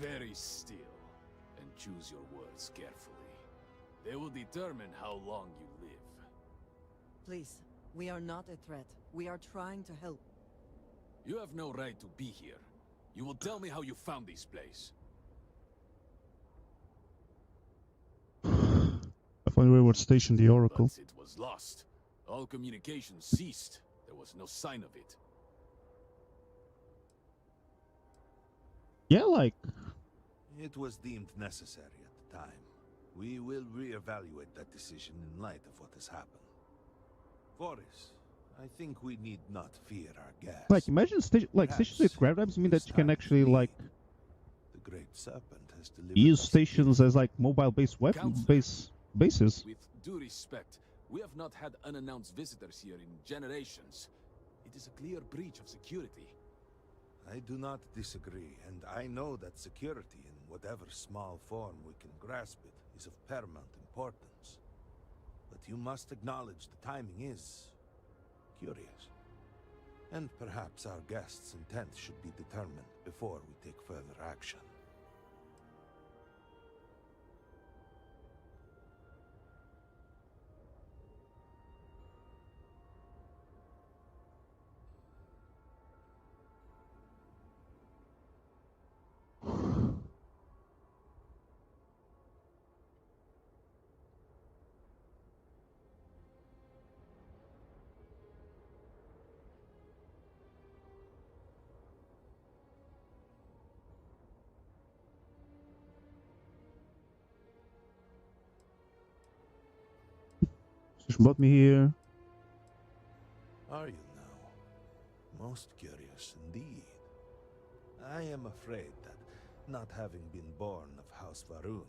very still and choose your words carefully. They will determine how long you live. Please, we are not a threat. We are trying to help. You have no right to be here. You will tell me how you found this place. I find we would station the Oracle. But it was lost. All communication ceased. There was no sign of it. Yeah, like... It was deemed necessary at the time. We will reevaluate that decision in light of what has happened. Boris, I think we need not fear our gas. Like, imagine stations with gravitimes mean that you can actually, like... The Great Serpent has delivered use us stations as, like, mobile-based bases. With due respect, we have not had unannounced visitors here in generations. It is a clear breach of security. I do not disagree, and I know that security, in whatever small form we can grasp it, is of paramount importance. But you must acknowledge the timing is curious. And perhaps our guest's intent should be determined before we take further action. She brought me here. Are you now? Most curious indeed. I am afraid that, not having been born of House Varun,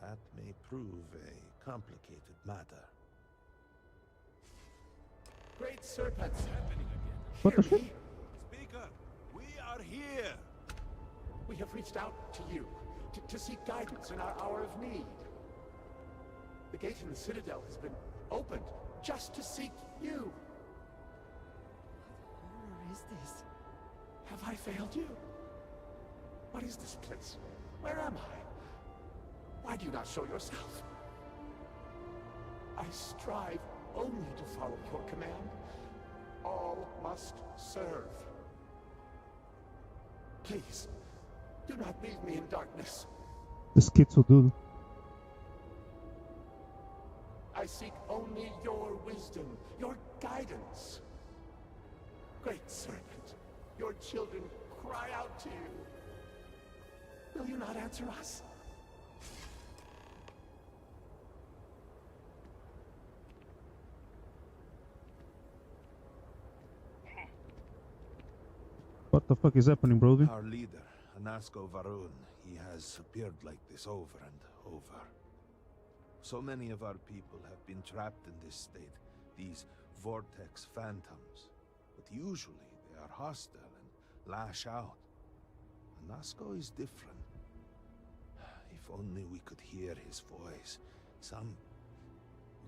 that may prove a complicated matter. Great serpents happening again. What the shit? Speaker, we are here! We have reached out to you to seek guidance in our hour of need. The gate in the Citadel has been opened just to seek you. What is this? Have I failed you? What is this place? Where am I? Why do you not show yourself? I strive only to follow your command. All must serve. Please, do not leave me in darkness. The schizo dude. I seek only your wisdom, your guidance. Great Serpent, your children cry out to you. Will you not answer us? What the fuck is happening, Brody? Our leader, Anasko Varun, he has appeared like this over and over. So many of our people have been trapped in this state, these vortex phantoms. But usually they are hostile and lash out. Anasko is different. If only we could hear his voice, some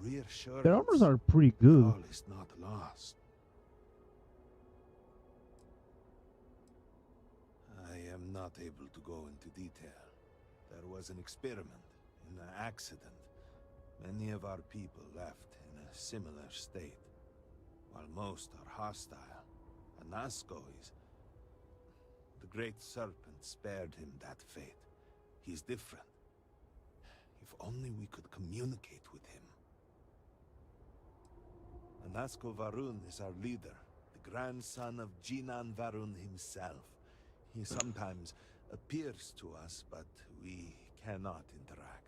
reassurance. Their armors are pretty good. All is not lost. I am not able to go into detail. There was an experiment, an accident. Many of our people left in a similar state, while most are hostile. Anasko is... The Great Serpent spared him that fate. He's different. If only we could communicate with him. Anasko Varun is our leader, the grandson of Jinan Varun himself. He sometimes appears to us, but we cannot interact.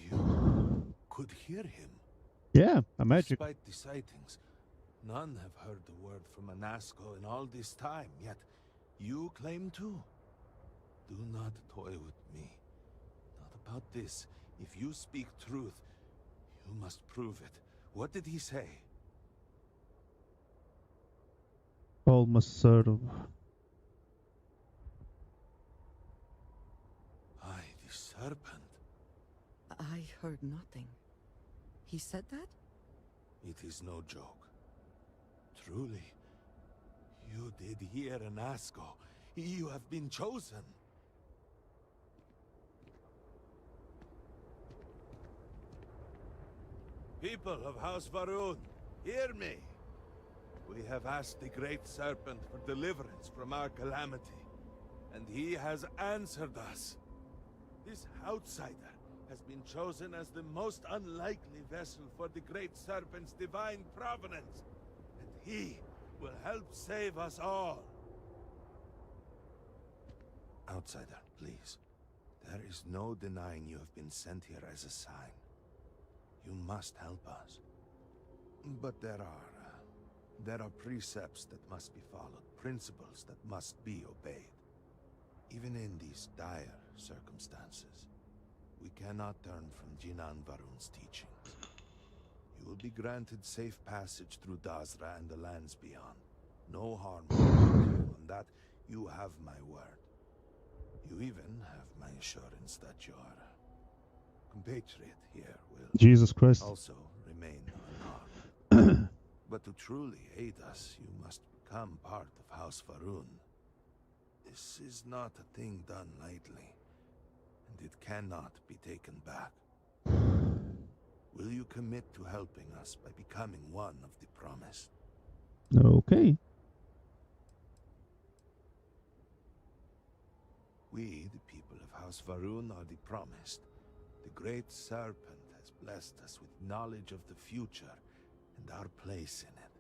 You could hear him. Yeah, a magic. Despite the sightings, none have heard the word from Anasko in all this time, yet you claim to. Do not toy with me. Not about this. If you speak truth, you must prove it. What did he say? Almost sort of. I, the serpent. I heard nothing. He said that? It is no joke. Truly, You did hear an Asco. You have been chosen. People of House Varun, hear me. We have asked the Great Serpent for deliverance from our calamity, and he has answered us. This outsider has been chosen as the most unlikely vessel for the Great Serpent's divine providence, and he will help save us all. Outsider, please. There is no denying you have been sent here as a sign. You must help us. But there are precepts that must be followed, principles that must be obeyed. Even in these dire circumstances, we cannot turn from Jinan Varun's teachings. You will be granted safe passage through Dazra and the lands beyond. No harm will come to you. On that, you have my word. You even have my assurance that your compatriot here will Jesus Christ. also remain unharmed. But to truly aid us, you must become part of House Varun. This is not a thing done lightly, and it cannot be taken back. Will you commit to helping us by becoming one of the promised? Okay. We, the people of House Varun, are the promised. The Great Serpent has blessed us with knowledge of the future and our place in it.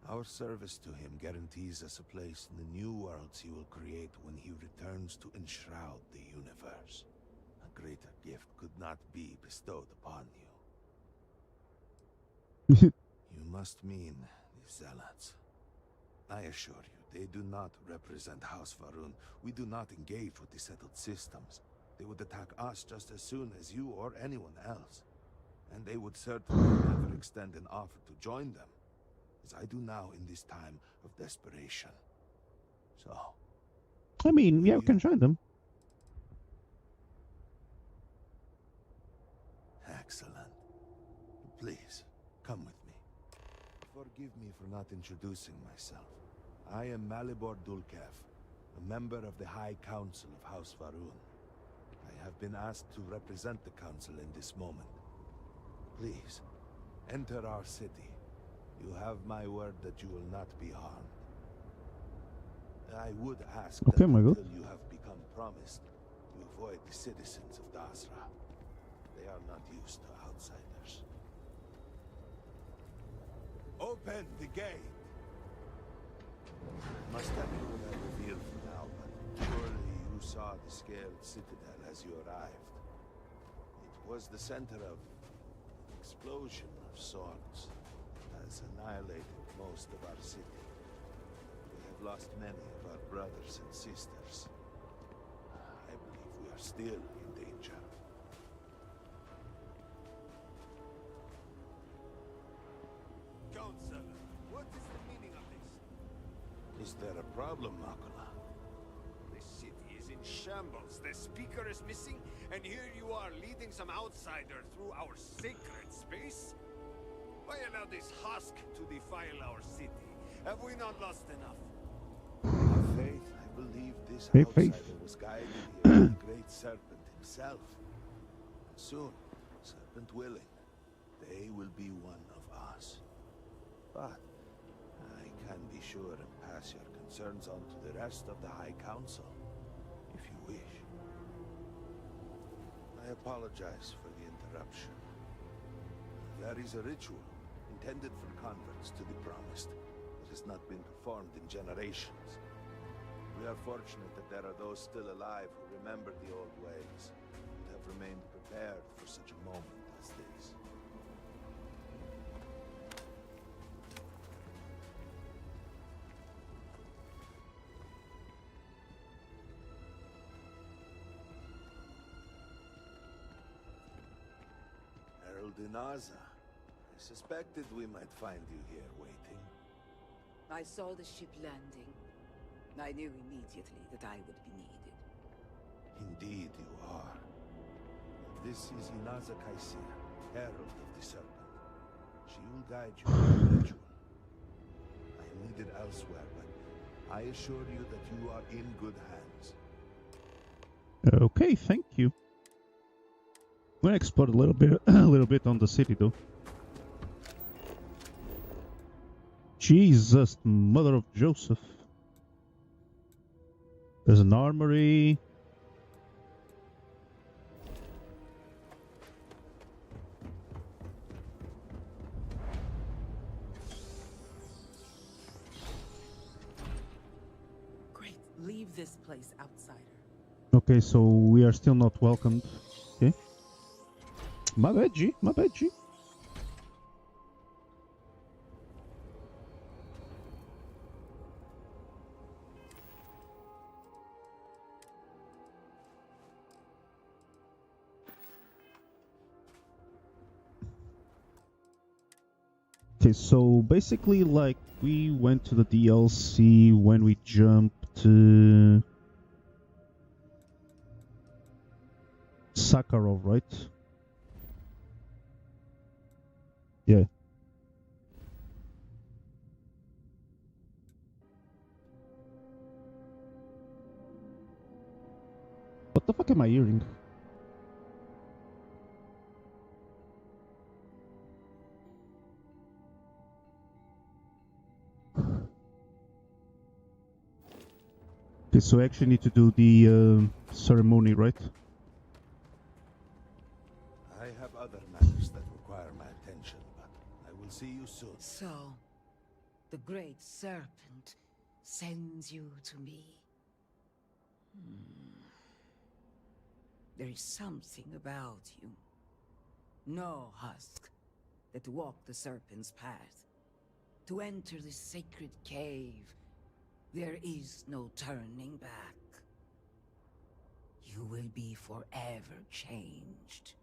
Our service to him guarantees us a place in the new worlds he will create when he returns to enshroud the universe. A greater gift could not be bestowed upon you. You must mean the Zealots. I assure you, they do not represent House Varun. We do not engage with the settled systems. They would attack us just as soon as you or anyone else. And they would certainly never extend an offer to join them, as I do now in this time of desperation. So... I mean, yeah, we can join them. Excellent. Please, come with me. Forgive me for not introducing myself. I am Malibor Dulkev, a member of the High Council of House Varun. I have been asked to represent the Council in this moment. Please, enter our city. You have my word that you will not be harmed. I would ask that until you have become promised, you avoid the citizens of Dazra. They are not used to outsiders. Open the gate! Must have you that revealed for now, but surely you saw the scaled citadel as you arrived. It was the center of an explosion of sorts that has annihilated most of our city. We have lost many of our brothers and sisters. I believe we are still in danger. Counselor, what is the meaning of this? Is there a problem, Makula? This city is in shambles. The speaker is missing, and here you are leading some outsider through our sacred space? Why allow this husk to defile our city? Have we not lost enough? By faith, I believe this outsider was guided here by the Great Serpent himself. And soon, Serpent willing, they will be one of us. But I can be sure and pass your concerns on to the rest of the High Council, if you wish. I apologize for the interruption. There is a ritual intended for converts to the Promised that has not been performed in generations. We are fortunate that there are those still alive who remember the old ways and have remained prepared for such a moment as this. Herald Inaza, I suspected we might find you here waiting. I saw the ship landing. I knew immediately that I would be needed. Indeed you are. This is Inaza Kaisia, Herald of the Serpent. She will guide you in the ritual. I am needed elsewhere, but I assure you that you are in good hands. Okay, thank you. I'm gonna explore a little bit, on the city though. Jesus, mother of Joseph. There's an armory. Great. Leave this place, outsider. Okay, so we are still not welcomed. Okay. My bad, G. My bad, G. Okay, so basically, like, we went to the DLC when we jumped to Sakharov, right? Yeah. What the fuck am I hearing? Okay, so I actually need to do the ceremony, right? I have other matters that require my attention, but I will see you soon. So, the Great Serpent sends you to me. There is something about you. No husk that walk the Serpent's path. To enter this sacred cave, there is no turning back. You will be forever changed.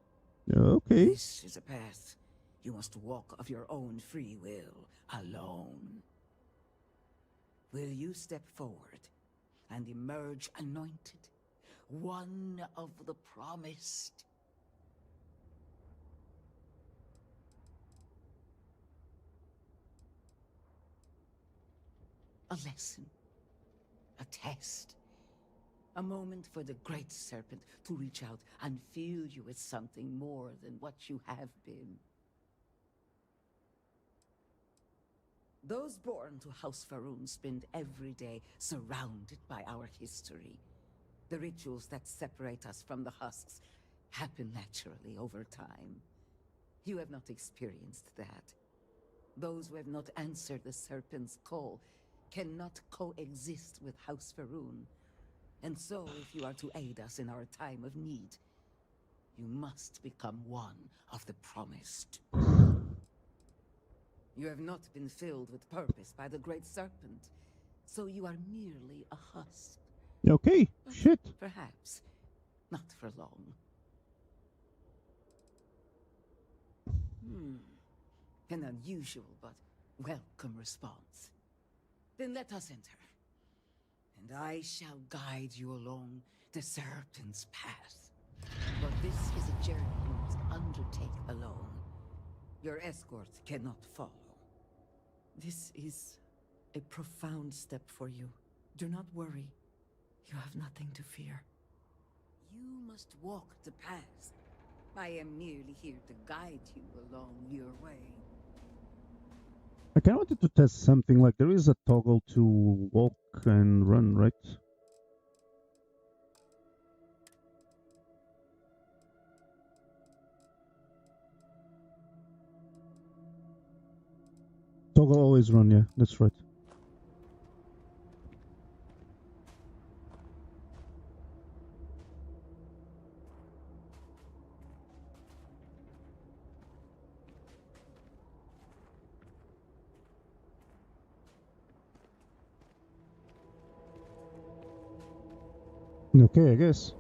Okay. This is a path you must walk of your own free will, alone. Will you step forward and emerge anointed, one of the promised? A lesson, a test, a moment for the Great Serpent to reach out and fill you with something more than what you have been. Those born to House Faroon spend every day surrounded by our history. The rituals that separate us from the husks happen naturally over time. You have not experienced that. Those who have not answered the Serpent's call cannot coexist with House Faroon. And so, if you are to aid us in our time of need, you must become one of the promised. You have not been filled with purpose by the Great Serpent, so you are merely a husk. Okay, But shit. perhaps not for long. An unusual but welcome response. Then let us enter, and I shall guide you along the Serpent's path. But this is a journey you must undertake alone. Your escort cannot follow. This is a profound step for you. Do not worry. You have nothing to fear. You must walk the path. I am merely here to guide you along your way. I kind of wanted to test something, like there is a toggle to walk and run, right? Toggle always run, yeah, that's right. Okay, I guess.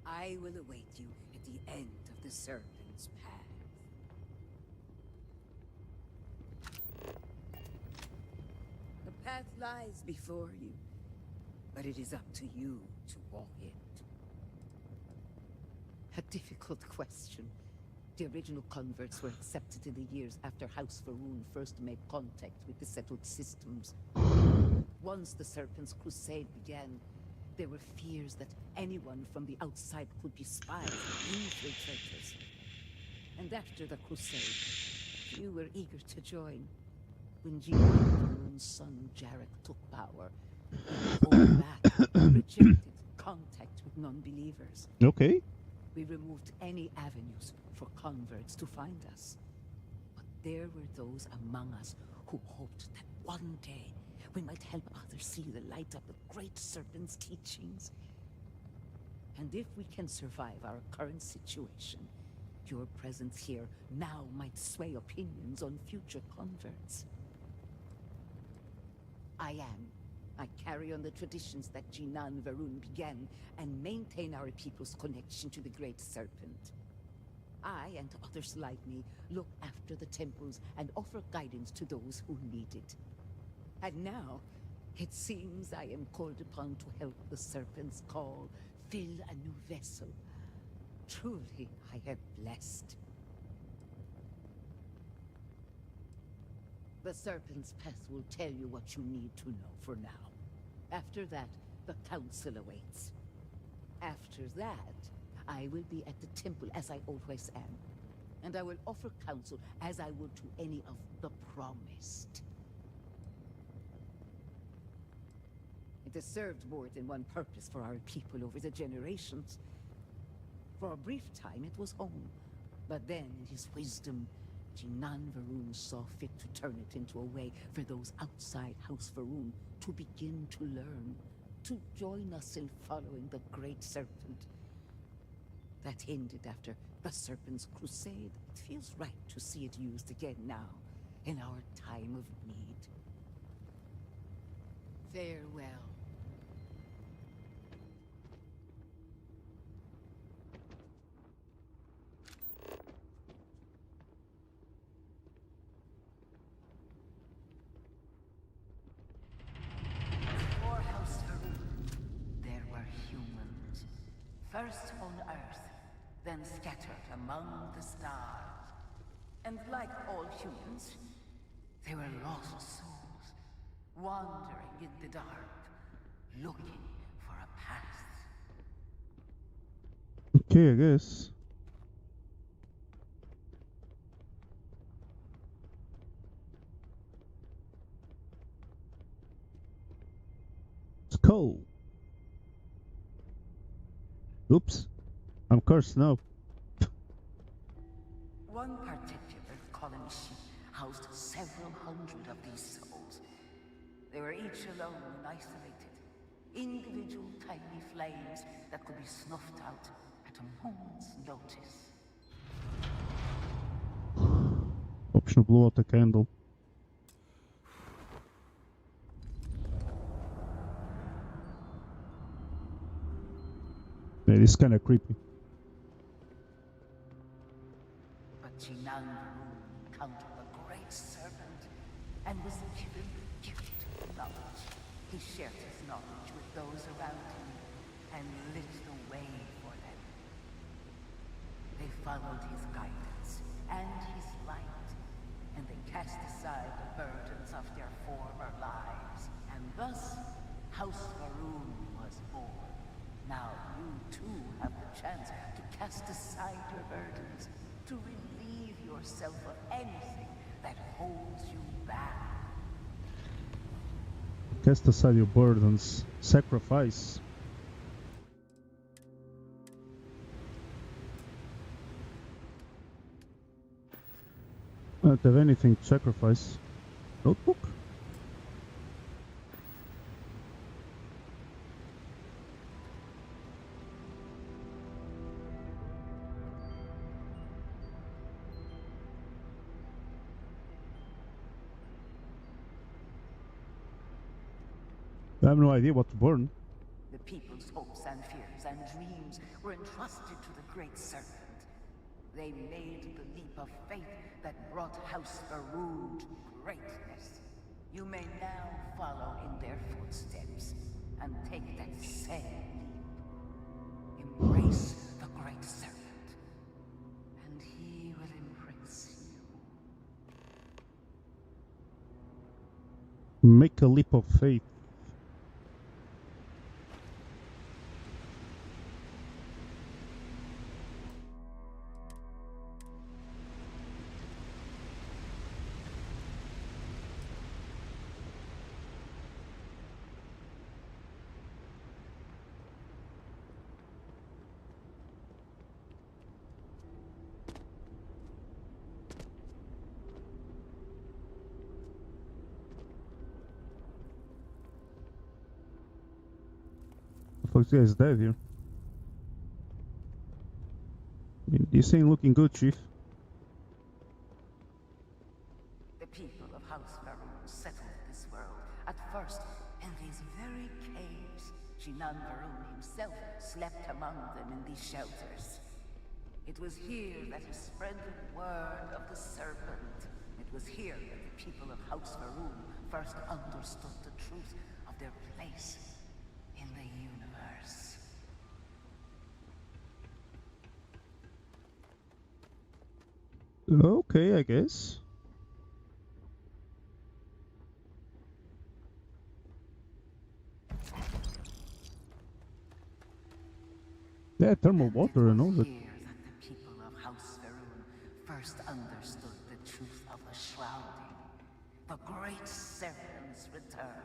I will await you at the end of the Serpent's path. path lies before you, but it is up to you to walk it. A difficult question. The original converts were accepted in the years after House Faroon first made contact with the settled systems. Once the Serpent's Crusade began, there were fears that anyone from the outside could be spies, infiltrators. And after the Crusade, few were eager to join. When Faroon's son Jarek took power, he pulled back, rejected contact with non-believers. Okay. We removed any avenues for converts to find us. But there were those among us who hoped that one day we might help others see the light of the Great Serpent's teachings. And if we can survive our current situation, your presence here now might sway opinions on future converts. I carry on the traditions that Jinan Varun began and maintain our people's connection to the Great Serpent. I and others like me look after the temples and offer guidance to those who need it. And now, it seems I am called upon to help the Serpent's call fill a new vessel. Truly, I am blessed. The Serpent's Path will tell you what you need to know for now. After that, the Council awaits. After that, I will be at the temple as I always am. And I will offer counsel as I would to any of the promised. It has served more than one purpose for our people over the generations. For a brief time, it was home. But then, in his wisdom, Jinan Varun saw fit to turn it into a way for those outside House Varun to begin to learn, to join us in following the Great Serpent. That ended after the Serpent's Crusade. It feels right to see it used again now, in our time of need. Farewell. Before House Varun, there were humans. First on Earth, then scattered among the stars. And like all humans, they were lost souls, wandering in the dark, looking for a path. Okay, I guess. Skull. Oops. I'm cursed now. One particular colony ship housed several hundred of these souls. They were each alone and isolated, individual tiny flames that could be snuffed out at a moment's notice. Option blow out the candle. Yeah, this is kind of creepy. But Jinan Varun encountered the Great Serpent and was given the gift of knowledge. He shared his knowledge with those around him and lit the way for them. They followed his guidance and his light, and they cast aside the burdens of their former lives. And thus, House Varun was born. Now you too have the chance to cast aside your burdens, to relieve yourself of anything that holds you back. Cast aside your burdens. Sacrifice. I don't have anything to sacrifice. Notebook? I have no idea what to burn. The people's hopes and fears and dreams were entrusted to the Great Serpent. They made the leap of faith that brought House Varun to greatness. You may now follow in their footsteps and take that same leap. Embrace the Great Serpent, and he will embrace you. Make a leap of faith. What the fuck is that here? I mean, this ain't looking good, Chief. The people of House Varun settled this world, at first in these very caves. Shinan Varun himself slept among them in these shelters. It was here that he spread the word of the serpent. It was here that the people of House Varun first understood the truth of their place in the universe. Okay, I guess. Yeah, thermal water and all that. Here that the people of House Varun first understood the truth of the shrouding. The great serpent's return.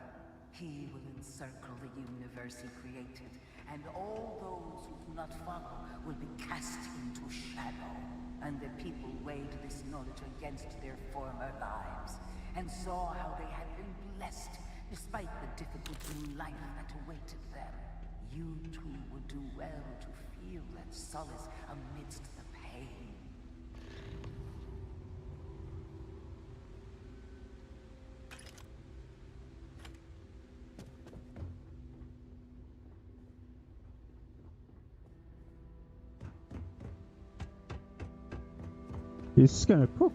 He will encircle the universe he created, and all those who do not follow will be cast into shadow. And the people weighed this knowledge against their former lives, and saw how they had been blessed despite the difficulty in life that awaited them. You too would do well to feel that solace amidst the pain. It's kind of cooked.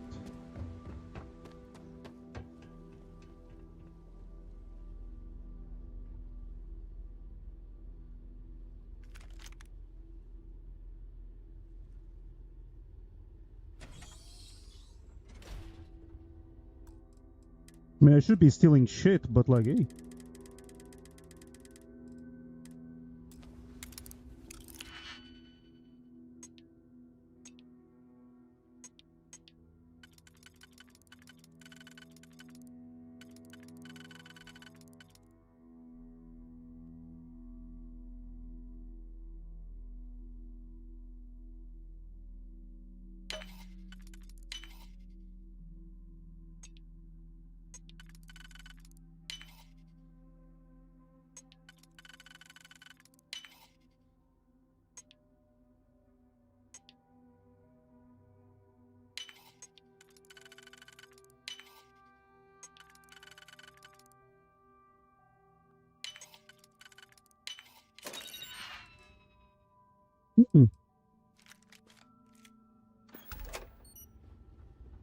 I mean, I should be stealing shit, but like, hey.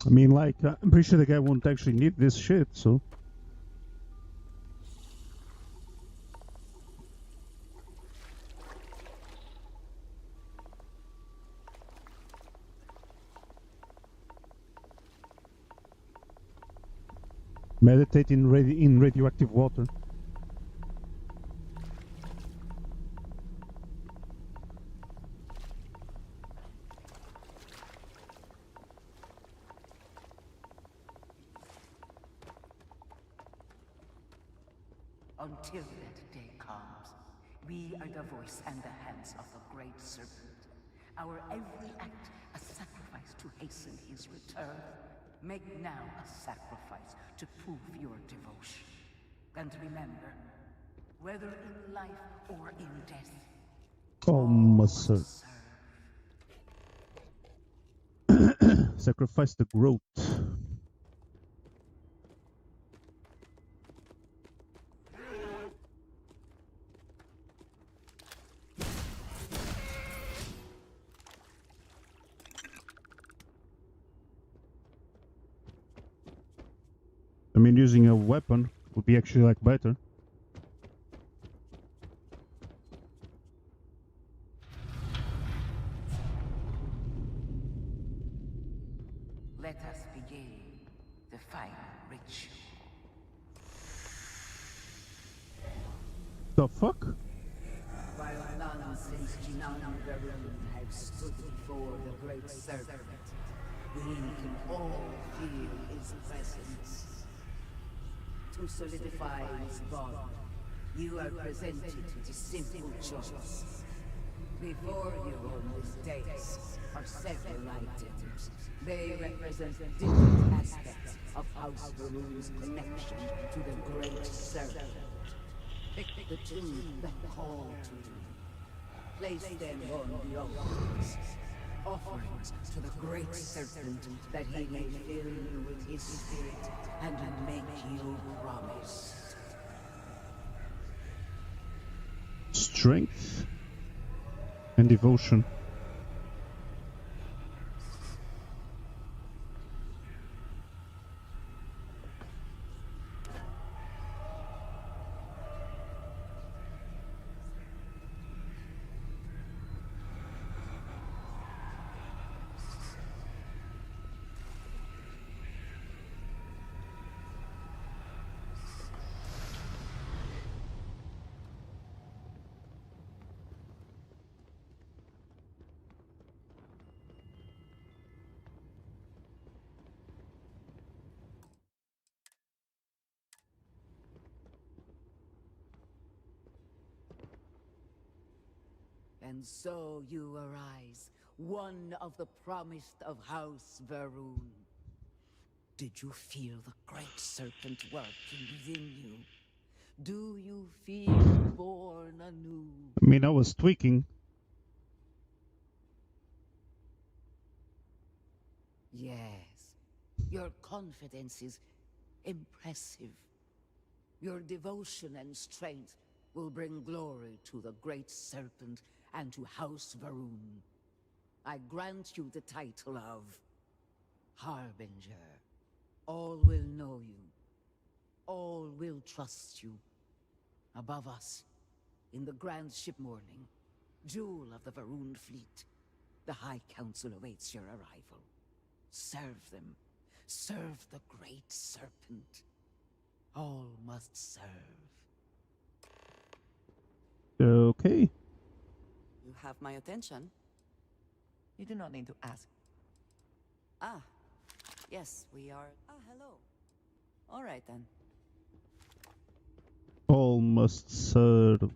I mean, like, I'm pretty sure the guy won't actually need this shit, so... Meditate in radioactive water. Until that day comes, we are the voice and the hands of the Great Serpent. Our every act a sacrifice to hasten his return. Make now a sacrifice to prove your devotion. And remember, whether in life or in death, Oh, must sacrifice the growth. I mean, using a weapon Would be actually like better. Let us begin the final ritual. The fuck? While none since Jinan have stood before the great serpent, we can all feel his presence. To solidify his bond, you are presented with a simple choice. Before you on this dais are several items. They represent different aspects of House Varun's connection to the great serpent. Pick the two that call to you. Place them on the altars. Offerings to the great serpent that he may fill you with his spirit and make you promise. Strength and devotion. And so you arise, one of the promised of House Varun. Did you feel the great serpent working within you? Do you feel born anew? I mean, I was tweaking. Yes. Your confidence is impressive. Your devotion and strength will bring glory to the great serpent and to House Varun. I grant you the title of Harbinger. All will know you. All will trust you. Above us, in the grand ship morning, jewel of the Varun fleet, the High Council awaits your arrival. Serve them. Serve the great serpent. All must serve. Okay. You have my attention. You do not need to ask. Ah, yes, we are. Ah, hello. All right then. All must serve.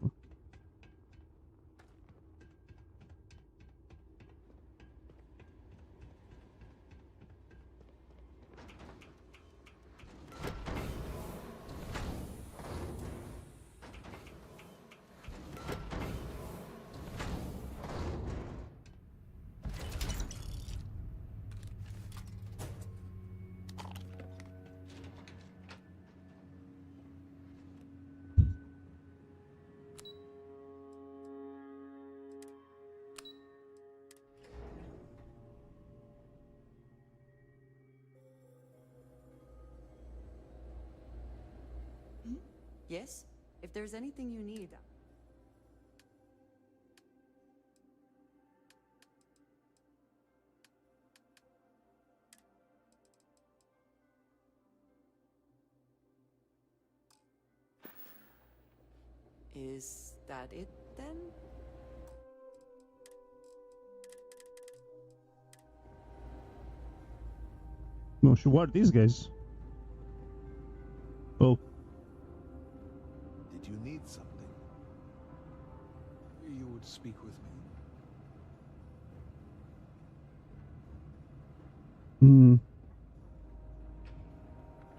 Yes? If there's anything you need. Is that it then? No, who are these guys? Oh, Did you need something? You would speak with me? hmm.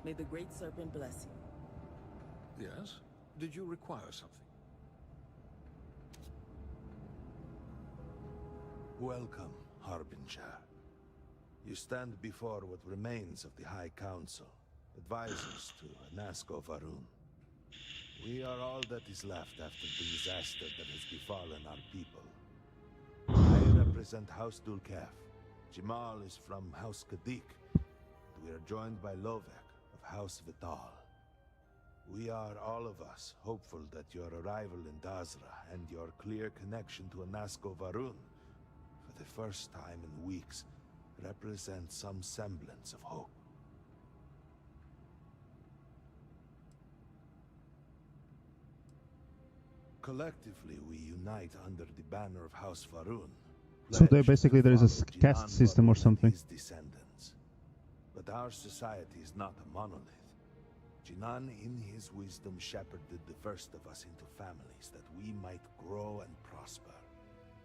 May the great serpent bless you. Yes? Did you require something? Welcome, Harbinger. You stand before what remains of the High Council, advisors to Nasco Varun. We are all that is left after the disaster that has befallen our people. I represent House Dulkef. Jamal is from House Kadik. We are joined by Lovek of House Vital. We are, all of us, hopeful that your arrival in Dazra and your clear connection to Anasko Varun, for the first time in weeks, represent some semblance of hope. Collectively, we unite under the banner of House Varun. So there basically there is a caste system or something. His descendants. But our society is not a monolith. Jinan, in his wisdom, shepherded the first of us into families that we might grow and prosper.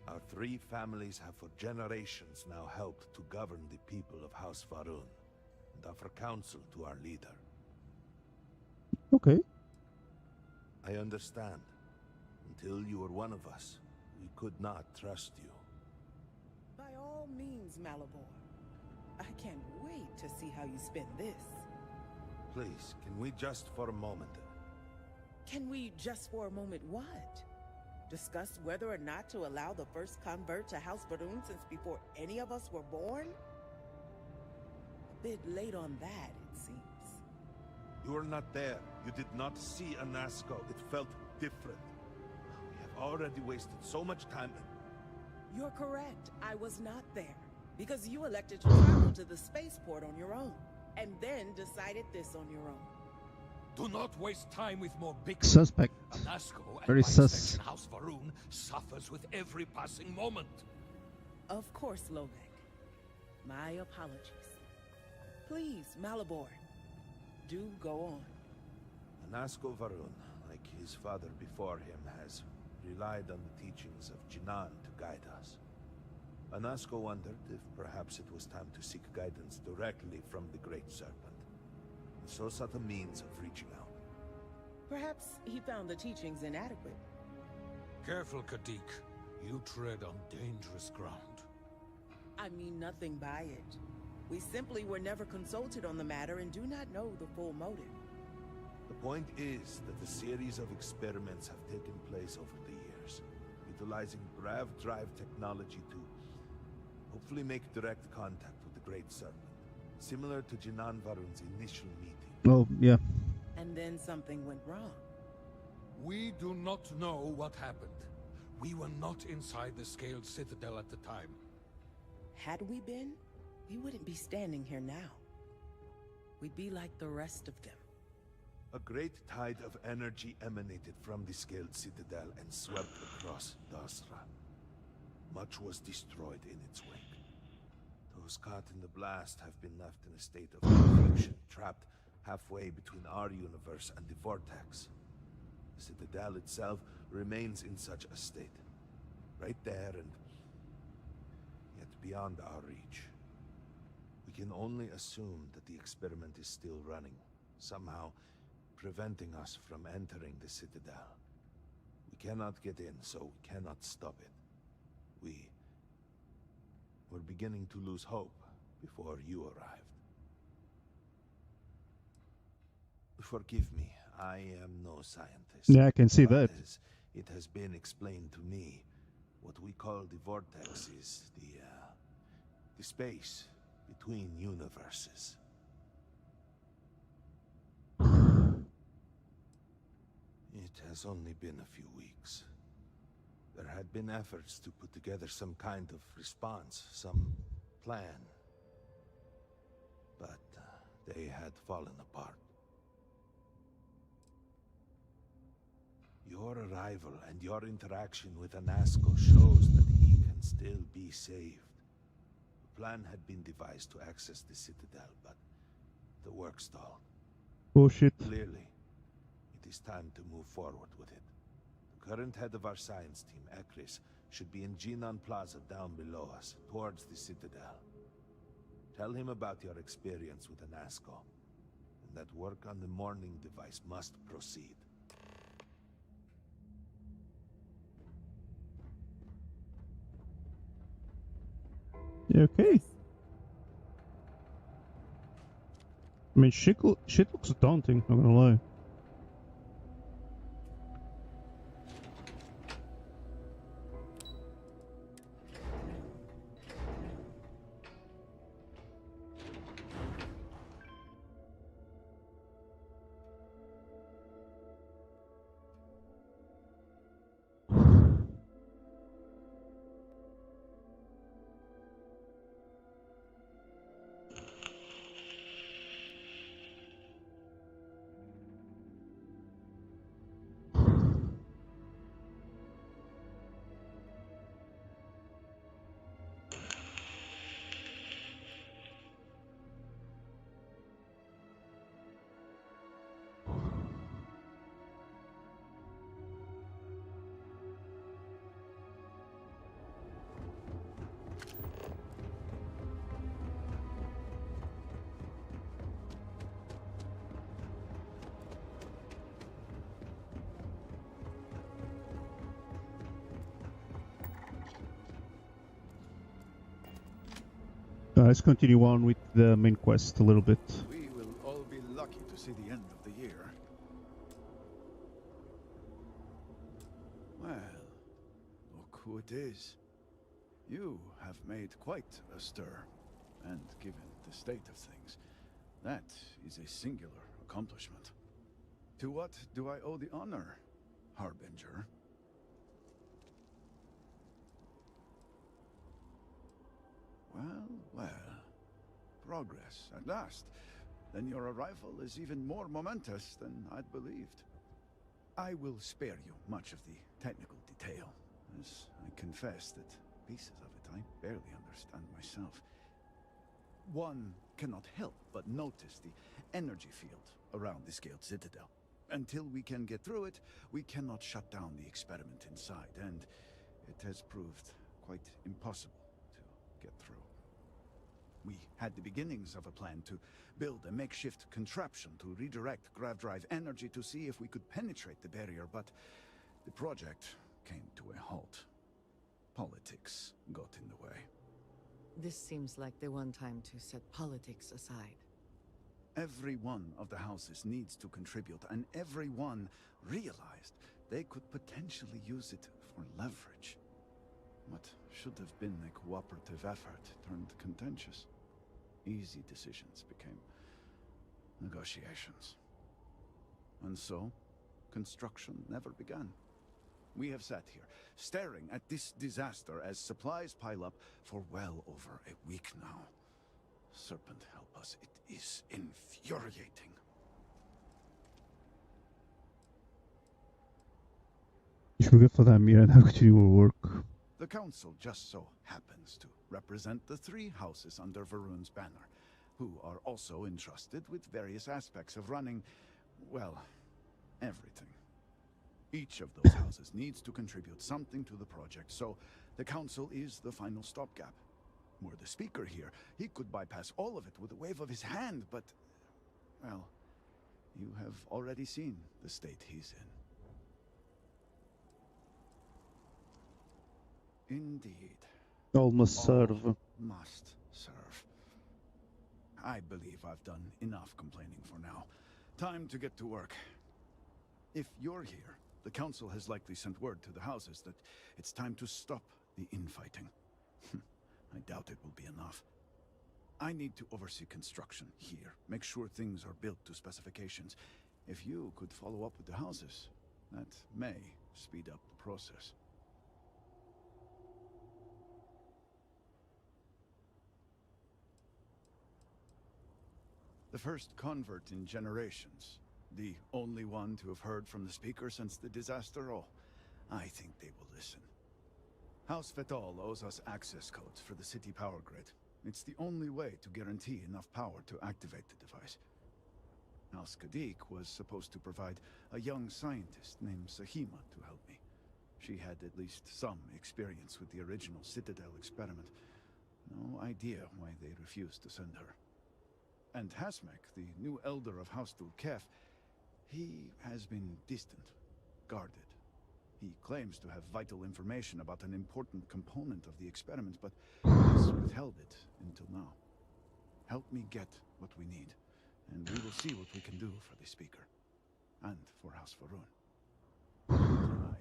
Our 3 families have for generations now helped to govern the people of House Varun, and offer counsel to our leader. Okay. I understand. Until you were one of us, we could not trust you. By all means, Malabor. I can't wait to see how you spend this. Please, can we just for a moment... Can we just for a moment what? Discuss whether or not to allow the first convert to House Varun since before any of us were born? A bit late on that, it seems. You were not there. You did not see Anasko. It felt different. We have already wasted so much time. You're correct. I was not there. Because you elected to travel to the spaceport on your own. And then decided this on your own. Do not waste time with more bickering. Suspect. Anasko and Very by sus. extension House Varun suffers with every passing moment. Of course, Lovek. My apologies. Please, Malabor. Do go on. Anasko Varun, like his father before him, has relied on the teachings of Jinan to guide us. Anasko wondered if perhaps it was time to seek guidance directly from the Great Serpent, and so sought a means of reaching out. Perhaps he found the teachings inadequate. Careful, Kadik. You tread on dangerous ground. I mean nothing by it. We simply were never consulted on the matter and do not know the full motive. The point is that a series of experiments have taken place over the years, utilizing Brav Drive technology to hopefully make direct contact with the Great Serpent, similar to Jinan Varun's initial meeting. Oh, yeah. And then something went wrong. We do not know what happened. We were not inside the Scaled Citadel at the time. Had we been, we wouldn't be standing here now. We'd be like the rest of them. A great tide of energy emanated from the Scaled Citadel and swept across Dazra. Much was destroyed in its wake. Those caught in the blast have been left in a state of confusion, trapped halfway between our universe and the Vortex. The Citadel itself remains in such a state. Right there and yet beyond our reach. We can only assume that the experiment is still running, somehow preventing us from entering the Citadel. We cannot get in, so we cannot stop it. We're beginning to lose hope before you arrived. Forgive me, I am no scientist. Yeah, I can see but that. As it has been explained to me, what we call the Vortex is the space between universes. It has only been a few weeks. There had been efforts to put together some kind of response, some plan. But they had fallen apart. Your arrival and your interaction with Anasko shows that he can still be saved. A plan had been devised to access the Citadel, but the work stalled. Bullshit. Clearly, it is time to move forward with it. The current head of our science team, Ekris, should be in Jinan Plaza down below us, towards the Citadel. Tell him about your experience with Anasko, and that work on the morning device must proceed. Yeah, okay. I mean, shit looks daunting, not gonna lie. Let's continue on with the main quest a little bit. We will all be lucky to see the end of the year. Well, look who it is. You have made quite a stir, and given the state of things, that is a singular accomplishment. To what do I owe the honor, Harbinger? Well, well. Progress, at last. Then your arrival is even more momentous than I'd believed. I will spare you much of the technical detail, as I confess that pieces of it I barely understand myself. One cannot help but notice the energy field around the Scaled Citadel. Until we can get through it, we cannot shut down the experiment inside, and it has proved quite impossible to get through. We had the beginnings of a plan to build a makeshift contraption to redirect grav drive energy to see if we could penetrate the barrier, but the project came to a halt. Politics got in the way. This seems like the one time to set politics aside. Every one of the houses needs to contribute, and everyone realized they could potentially use it for leverage. What should have been a cooperative effort turned contentious. Easy decisions became negotiations. And so, construction never began. We have sat here, staring at this disaster as supplies pile up for well over a week now. Serpent help us, it is infuriating. Should we get for that meeting and continue our work? The council just so happens to represent the three houses under Varun's banner, who are also entrusted with various aspects of running, well, everything. Each of those houses needs to contribute something to the project, so the council is the final stopgap. Were the speaker here, he could bypass all of it with a wave of his hand, but, well, you have already seen the state he's in. Indeed. All must serve. All must serve. I believe I've done enough complaining for now. Time to get to work. If you're here, the council has likely sent word to the houses that it's time to stop the infighting. I doubt it will be enough. I need to oversee construction here, make sure things are built to specifications. If you could follow up with the houses, that may speed up the process. The first convert in generations. The only one to have heard from the speaker since the disaster. Oh, I think they will listen. House Fetal owes us access codes for the city power grid. It's the only way to guarantee enough power to activate the device. House Kadik was supposed to provide a young scientist named Sahima to help me. She had at least some experience with the original Citadel experiment. No idea why they refused to send her. And Hasmek, the new elder of House Dulkef, he has been distant, guarded. He claims to have vital information about an important component of the experiment, but has withheld it until now. Help me get what we need, and we will see what we can do for the speaker, and for House Varun. I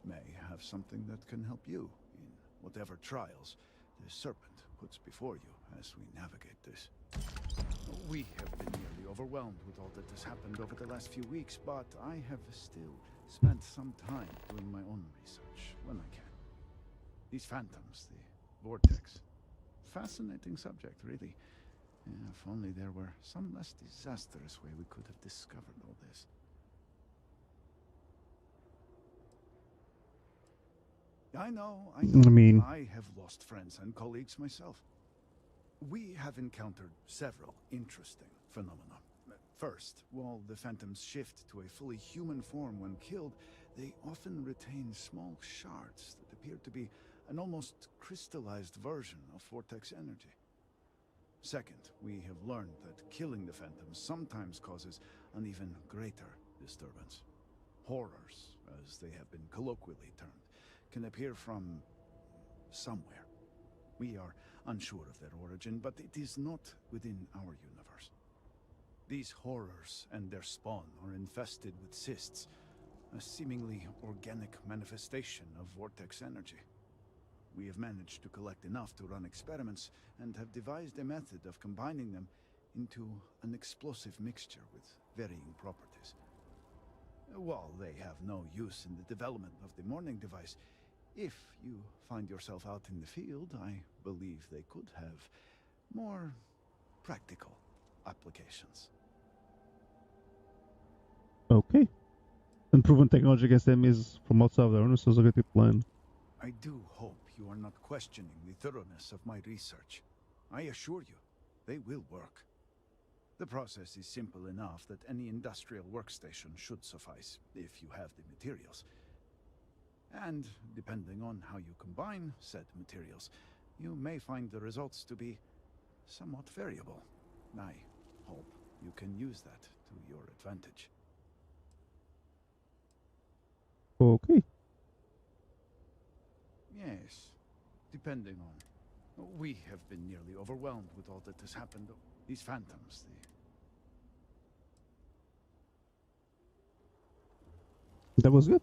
may have something that can help you in whatever trials the Serpent puts before you as we navigate this. We have been nearly overwhelmed with all that has happened over the last few weeks, but I have still spent some time doing my own research when I can. These phantoms, the vortex. Fascinating subject, really. If only there were some less disastrous way we could have discovered all this. I know. I have lost friends and colleagues myself. We have encountered several interesting phenomena. First, while the phantoms shift to a fully human form when killed, they often retain small shards that appear to be an almost crystallized version of vortex energy. Second, we have learned that killing the phantoms sometimes causes an even greater disturbance. Horrors, as they have been colloquially termed, can appear from somewhere. We are unsure of their origin, but it is not within our universe. These horrors and their spawn are infested with cysts, a seemingly organic manifestation of vortex energy. We have managed to collect enough to run experiments and have devised a method of combining them into an explosive mixture with varying properties. While they have no use in the development of the morning device, if you find yourself out in the field, I believe they could have more practical applications. Okay. Improving technology against enemies from outside of the owner sounds like a good plan. I do hope you are not questioning the thoroughness of my research. I assure you, they will work. The process is simple enough that any industrial workstation should suffice, if you have the materials. And, depending on how you combine said materials, you may find the results to be somewhat variable. I hope you can use that to your advantage. Okay. Yes, depending on... We have been nearly overwhelmed with all that has happened. These phantoms, That was good.